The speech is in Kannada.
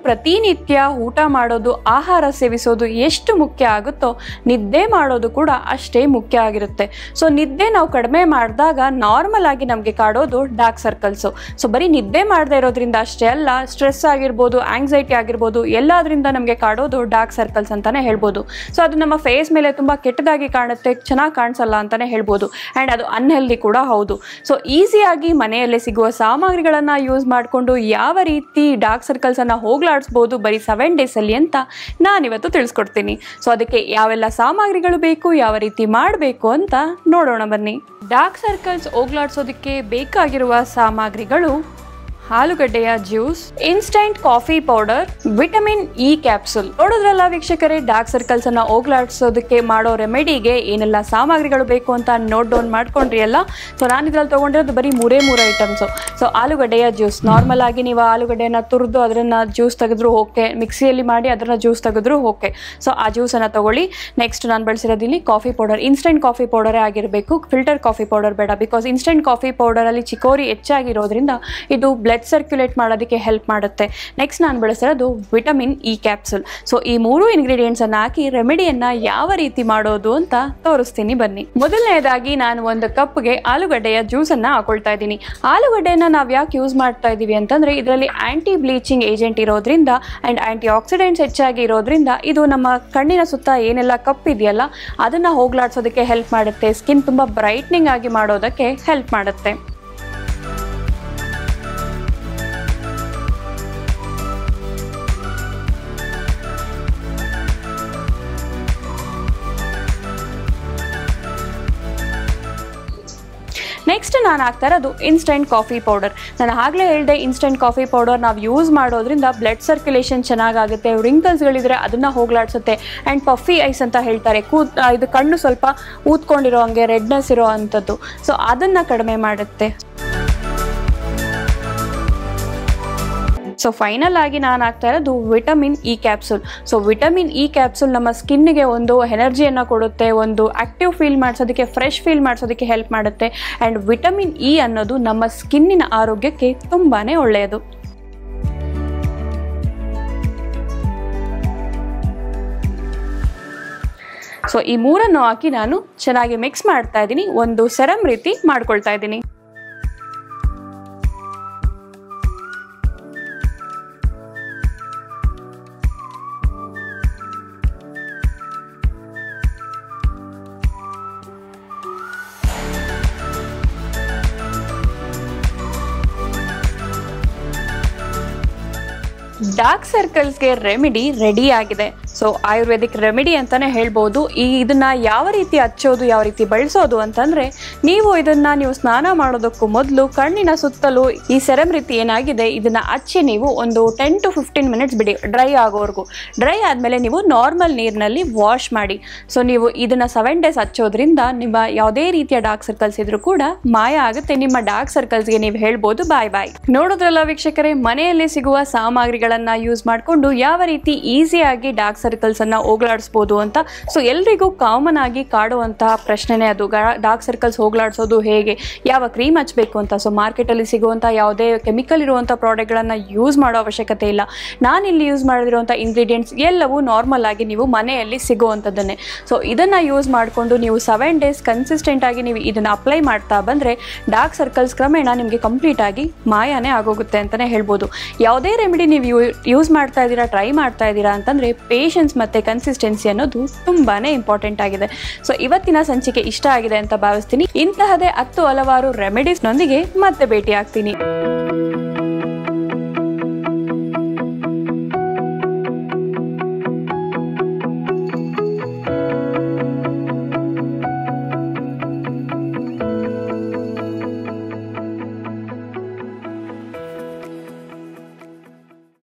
ಪ್ರತಿನಿತ್ಯ ಊಟ ಮಾಡೋದು, ಆಹಾರ ಸೇವಿಸೋದು ಎಷ್ಟು ಮುಖ್ಯ ಆಗುತ್ತೋ ನಿದ್ದೆ ಮಾಡೋದು ಕೂಡ ಅಷ್ಟೇ ಮುಖ್ಯ ಆಗಿರುತ್ತೆ. ಸೊ ನಿದ್ದೆ ನಾವು ಕಡಿಮೆ ಮಾಡಿದಾಗ ನಾರ್ಮಲ್ ಆಗಿ ನಮಗೆ ಕಾಡೋದು ಡಾರ್ಕ್ ಸರ್ಕಲ್ಸು. ಸೊ ಬರೀ ನಿದ್ದೆ ಮಾಡದೇ ಇರೋದ್ರಿಂದ ಅಷ್ಟೇ ಅಲ್ಲ, ಸ್ಟ್ರೆಸ್ ಆಗಿರ್ಬೋದು, ಆಂಗ್ಸೈಟಿ ಆಗಿರ್ಬೋದು, ಎಲ್ಲದರಿಂದ ನಮಗೆ ಕಾಡೋದು ಡಾರ್ಕ್ ಸರ್ಕಲ್ಸ್ ಅಂತಾನೆ ಹೇಳ್ಬೋದು. ಸೊ ಅದು ನಮ್ಮ ಫೇಸ್ ಮೇಲೆ ತುಂಬ ಕೆಟ್ಟದಾಗಿ ಕಾಣುತ್ತೆ, ಚೆನ್ನಾಗಿ ಕಾಣಿಸಲ್ಲ ಅಂತಾನೆ ಹೇಳ್ಬೋದು. ಆ್ಯಂಡ್ ಅದು ಅನ್ಹೆಲ್ದಿ ಕೂಡ ಹೌದು. ಸೊ ಈಸಿಯಾಗಿ ಮನೆಯಲ್ಲೇ ಸಿಗುವ ಸಾಮಗ್ರಿಗಳನ್ನು ಯೂಸ್ ಮಾಡಿಕೊಂಡು ಯಾವ ರೀತಿ ಡಾರ್ಕ್ ಸರ್ಕಲ್ಸನ್ನು ಹೋಗ್ಲಾಡಿಸ್ಬೋದು ಬರೀ 7 ಡೇಸಲ್ಲಿ ಅಂತ ನಾನಿವತ್ತು ತಿಳಿಸ್ಕೊಡ್ತೀನಿ. ಸೊ ಅದಕ್ಕೆ ಯಾವೆಲ್ಲ ಸಾಮಗ್ರಿಗಳು ಬೇಕು, ಯಾವ ರೀತಿ ಮಾಡಬೇಕು ಅಂತ ನೋಡೋಣ ಬನ್ನಿ. ಡಾರ್ಕ್ ಸರ್ಕಲ್ಸ್ ಹೋಗ್ಲಾಡಿಸೋದಕ್ಕೆ ಬೇಕಾಗಿರುವ ಸಾಮಗ್ರಿಗಳು: ಆಲೂಗಡ್ಡೆಯ juice, instant coffee powder, vitamin E capsule. ನೋಡಿದ್ರಲ್ಲ ವೀಕ್ಷಕರೇ, ಡಾರ್ಕ್ ಸರ್ಕಲ್ಸ್ ಅನ್ನ ಹೋಗ್ಲಾಡಿಸೋದಕ್ಕೆ ಮಾಡೋ ರೆಮಿಡಿಗೆ ಏನೆಲ್ಲ ಸಾಮಗ್ರಿಗಳು ಬೇಕು ಅಂತ ನೋಟ್ ಡೌನ್ ಮಾಡ್ಕೊಂಡ್ರಿ ಅಲ್ಲ. ಸೊ ನಾನು ಇದ್ರಲ್ಲಿ ತೊಗೊಂಡಿರೋದು ಬರೀ ಮೂರೇ ಐಟಮ್ಸು. ಸೊ ಆಲೂಗಡ್ಡೆಯ ಜ್ಯೂಸ್, ನಾರ್ಮಲ್ ಆಗಿ ನೀವು ಆಲೂಗಡ್ಡೆಯನ್ನು ತುರಿದು ಅದನ್ನ ಜ್ಯೂಸ್ ತೆಗೆದ್ರು ಓಕೆ, ಮಿಕ್ಸಿಯಲ್ಲಿ ಮಾಡಿ ಅದನ್ನ ಜ್ಯೂಸ್ ತೆಗೆದ್ರು ಓಕೆ. ಸೊ ಆ ಜ್ಯೂಸನ್ನು ತಗೊಳ್ಳಿ. ನೆಕ್ಸ್ಟ್ ನಾನು ಬಳಸಿರೋದು ಇಲ್ಲಿ ಕಾಫಿ ಪೌಡರ್, ಇನ್ಸ್ಟೆಂಟ್ ಕಾಫಿ ಪೌಡರೇ ಆಗಿರಬೇಕು, ಫಿಲ್ಟರ್ ಕಾಫಿ ಪೌಡರ್ ಬೇಡ. ಬಿಕಾಸ್ ಇನ್ಸ್ಟೆಂಟ್ ಕಾಫಿ ಪೌಡರಲ್ಲಿ ಚಿಕೋರಿ ಹೆಚ್ಚಾಗಿರೋದ್ರಿಂದ ಇದು ಬ್ಲಡ್ ಸರ್ಕ್ಯುಲೇಟ್ ಮಾಡೋದಕ್ಕೆ ಹೆಲ್ಪ್ ಮಾಡುತ್ತೆ. ನೆಕ್ಸ್ಟ್ ನಾನು ಬಳಸಿರೋದು ವಿಟಮಿನ್ ಇ ಕ್ಯಾಪ್ಸೂಲ್. ಸೊ ಈ 3 ಇಂಗ್ರೀಡಿಯೆಂಟ್ಸ್ ಅನ್ನ ಹಾಕಿ ರೆಮಿಡಿಯನ್ನ ಯಾವ ರೀತಿ ಮಾಡೋದು ಅಂತ ತೋರಿಸ್ತೀನಿ ಬನ್ನಿ. ಮೊದಲನೇದಾಗಿ ನಾನು 1 ಕಪ್ಗೆ ಆಲೂಗಡ್ಡೆಯ ಜ್ಯೂಸ್ ಅನ್ನ ಹಾಕೊಳ್ತಾ ಇದ್ದೀನಿ. ಆಲೂಗಡ್ಡೆಯನ್ನ ನಾವು ಯಾಕೆ ಯೂಸ್ ಮಾಡ್ತಾ ಇದೀವಿ ಅಂತಂದ್ರೆ ಇದರಲ್ಲಿ ಆಂಟಿ ಬ್ಲೀಚಿಂಗ್ ಏಜೆಂಟ್ ಇರೋದ್ರಿಂದ ಅಂಡ್ ಆಂಟಿ ಆಕ್ಸಿಡೆಂಟ್ಸ್ ಹೆಚ್ಚಾಗಿ ಇರೋದ್ರಿಂದ ಇದು ನಮ್ಮ ಕಣ್ಣಿನ ಸುತ್ತ ಏನೆಲ್ಲ ಕಪ್ಪಿದೆಯಲ್ಲ ಅದನ್ನ ಹೋಗ್ಲಾಡ್ಸೋದಕ್ಕೆ ಹೆಲ್ಪ್ ಮಾಡುತ್ತೆ. ಸ್ಕಿನ್ ತುಂಬಾ ಬ್ರೈಟ್ನಿಂಗ್ ಆಗಿ ಮಾಡೋದಕ್ಕೆ ಹೆಲ್ಪ್ ಮಾಡುತ್ತೆ. ನೆಕ್ಸ್ಟ್ ನಾನು ಹಾಕ್ತಾ ಇರೋದು ಇನ್ಸ್ಟೆಂಟ್ ಕಾಫಿ ಪೌಡರ್. ನಾನು ಆಗಲೇ ಹೇಳಿದೆ, ಇನ್ಸ್ಟೆಂಟ್ ಕಾಫಿ ಪೌಡರ್ ನಾವು ಯೂಸ್ ಮಾಡೋದ್ರಿಂದ ಬ್ಲಡ್ ಸರ್ಕ್ಯುಲೇಷನ್ ಚೆನ್ನಾಗಾಗುತ್ತೆ, ರಿಂಕಲ್ಸ್ಗಳಿದ್ರೆ ಅದನ್ನು ಹೋಗ್ಲಾಡಿಸುತ್ತೆ. ಆ್ಯಂಡ್ ಪಫಿ ಐಸ್ ಅಂತ ಹೇಳ್ತಾರೆ, ಇದು ಕಣ್ಣು ಸ್ವಲ್ಪ ಊದ್ಕೊಂಡಿರೋ ಹಂಗೆ ರೆಡ್ನೆಸ್ ಇರೋ ಅಂಥದ್ದು. ಸೊ ಅದನ್ನು ಕಡಿಮೆ ಮಾಡುತ್ತೆ. ಸೊ ಫೈನಲ್ ಆಗಿ ನಾನು ಹಾಕ್ತಾ ಇರೋದು vitamin E capsule. So vitamin E capsule ನಮ್ಮ ಸ್ಕಿನ್ಗೆ ಒಂದು ಎನರ್ಜಿಯನ್ನು ಕೊಡುತ್ತೆ, ಒಂದು ಆಕ್ಟಿವ್ ಫೀಲ್ ಮಾಡಿಸೋದಕ್ಕೆ, ಫ್ರೆಶ್ ಫೀಲ್ ಮಾಡಿಸೋದಕ್ಕೆ ಹೆಲ್ಪ್ ಮಾಡುತ್ತೆ. ಆ್ಯಂಡ್ ವಿಟಮಿನ್ ಇ ಅನ್ನೋದು ನಮ್ಮ ಸ್ಕಿನ್ನಿನ ಆರೋಗ್ಯಕ್ಕೆ ತುಂಬಾ ಒಳ್ಳೆಯದು. ಸೊ ಈ 3 ಹಾಕಿ ನಾನು ಚೆನ್ನಾಗಿ ಮಿಕ್ಸ್ ಮಾಡ್ತಾ ಇದ್ದೀನಿ, ಒಂದು ಸೆರಮ್ ರೀತಿ ಮಾಡ್ಕೊಳ್ತಾ ಇದ್ದೀನಿ. ಡಾರ್ಕ್ ಸರ್ಕಲ್ಸ್ಗೆ ರೆಮಿಡಿ ರೆಡಿ ಆಗಿದೆ. ಸೊ ಆಯುರ್ವೇದಿಕ್ ರೆಮಿಡಿ ಅಂತಾನೆ ಹೇಳ್ಬೋದು. ಇದನ್ನ ಯಾವ ರೀತಿ ಹಚ್ಚೋದು, ಯಾವ ರೀತಿ ಬಳಸೋದು ಅಂತಂದ್ರೆ, ನೀವು ಸ್ನಾನ ಮಾಡೋದಕ್ಕೂ ಮೊದಲು ಕಣ್ಣಿನ ಸುತ್ತಲೂ ಈ ಸೆರಮ್ ರೀತಿ ಏನಾಗಿದೆ ಇದನ್ನ ಹಚ್ಚಿ ನೀವು ಒಂದು 10 to 15 ಮಿನಿಟ್ಸ್ ಬಿಡಿ, ಡ್ರೈ ಆಗೋವರೆಗೂ. ಡ್ರೈ ಆದಮೇಲೆ ನೀವು ನಾರ್ಮಲ್ ನೀರಿನಲ್ಲಿ ವಾಶ್ ಮಾಡಿ. ಸೊ ನೀವು ಇದನ್ನ 7 ಡೇಸ್ ಹಚ್ಚೋದ್ರಿಂದ ನಿಮ್ಮ ಯಾವುದೇ ರೀತಿಯ ಡಾರ್ಕ್ ಸರ್ಕಲ್ಸ್ ಇದ್ರೂ ಕೂಡ ಮಾಯ ಆಗುತ್ತೆ. ನಿಮ್ಮ ಡಾರ್ಕ್ ಸರ್ಕಲ್ಸ್ಗೆ ನೀವು ಹೇಳ್ಬೋದು ಬಾಯ್ ಬಾಯ್. ನೋಡೋದ್ರಲ್ಲ ವೀಕ್ಷಕರೇ, ಮನೆಯಲ್ಲಿ ಸಿಗುವ ಸಾಮಗ್ರಿಗಳನ್ನ ಯೂಸ್ ಮಾಡಿಕೊಂಡು ಯಾವ ರೀತಿ ಈಸಿಯಾಗಿ ಡಾರ್ಕ್ ಸರ್ಕಲ್ಸ್ ಅನ್ನ ಹೋಗ್ಲಾಡಿಸಬಹುದು ಅಂತ. ಸೊ ಎಲ್ರಿಗೂ ಕಾಮನ್ ಆಗಿ ಕಾಡುವಂತಹ ಪ್ರಶ್ನೆನೇ ಅದು, ಡಾರ್ಕ್ ಸರ್ಕಲ್ಸ್ ಹೋಗ್ಲಾಡಿಸೋದು ಹೇಗೆ, ಯಾವ ಕ್ರೀಮ್ ಹಚ್ಚಬೇಕು ಅಂತ. ಸೊ ಮಾರ್ಕೆಟಲ್ಲಿ ಸಿಗುವಂತಹ ಯಾವುದೇ ಕೆಮಿಕಲ್ ಇರುವಂಥ ಪ್ರಾಡಕ್ಟ್ಗಳನ್ನು ಯೂಸ್ ಮಾಡೋ ಅವಶ್ಯಕತೆ ಇಲ್ಲ. ನಾನಿಲ್ಲಿ ಯೂಸ್ ಮಾಡಿರುವಂಥ ಇಂಗ್ರೀಡಿಯೆಂಟ್ಸ್ ಎಲ್ಲವೂ ನಾರ್ಮಲ್ ಆಗಿ ನೀವು ಮನೆಯಲ್ಲಿ ಸಿಗುವಂಥದ್ದನ್ನೇ. ಸೊ ಇದನ್ನು ಯೂಸ್ ಮಾಡಿಕೊಂಡು ನೀವು 7 ಡೇಸ್ ಕನ್ಸಿಸ್ಟೆಂಟ್ ಆಗಿ ನೀವು ಇದನ್ನು ಅಪ್ಲೈ ಮಾಡ್ತಾ ಬಂದರೆ ಡಾರ್ಕ್ ಸರ್ಕಲ್ಸ್ ಕ್ರಮೇಣ ನಿಮಗೆ ಕಂಪ್ಲೀಟ್ ಆಗಿ ಮಾಯನೇ ಆಗೋಗುತ್ತೆ ಅಂತಲೇ ಹೇಳ್ಬೋದು. ಯಾವುದೇ ರೆಮಿಡಿ ನೀವು ಯೂಸ್ ಮಾಡ್ತಾ ಇದ್ದೀರಾ, ಟ್ರೈ ಮಾಡ್ತಾ ಇದ್ದೀರಾ ಅಂತಂದರೆ ಪೇಷನ್ಸ್ ಮತ್ತು ಕನ್ಸಿಸ್ಟೆನ್ಸಿ ಅನ್ನೋದು ತುಂಬಾ ಇಂಪಾರ್ಟೆಂಟ್ ಆಗಿದೆ. ಸೊ ಇವತ್ತಿನ ಸಂಚಿಕೆ ಇಷ್ಟ ಆಗಿದೆ ಅಂತ ಭಾವಿಸ್ತೀನಿ. ಇಂತಹದೇ 10 ಹಲವಾರು ರೆಮಿಡೀಸ್ನೊಂದಿಗೆ ಮತ್ತೆ ಭೇಟಿ ಆಗ್ತೀನಿ.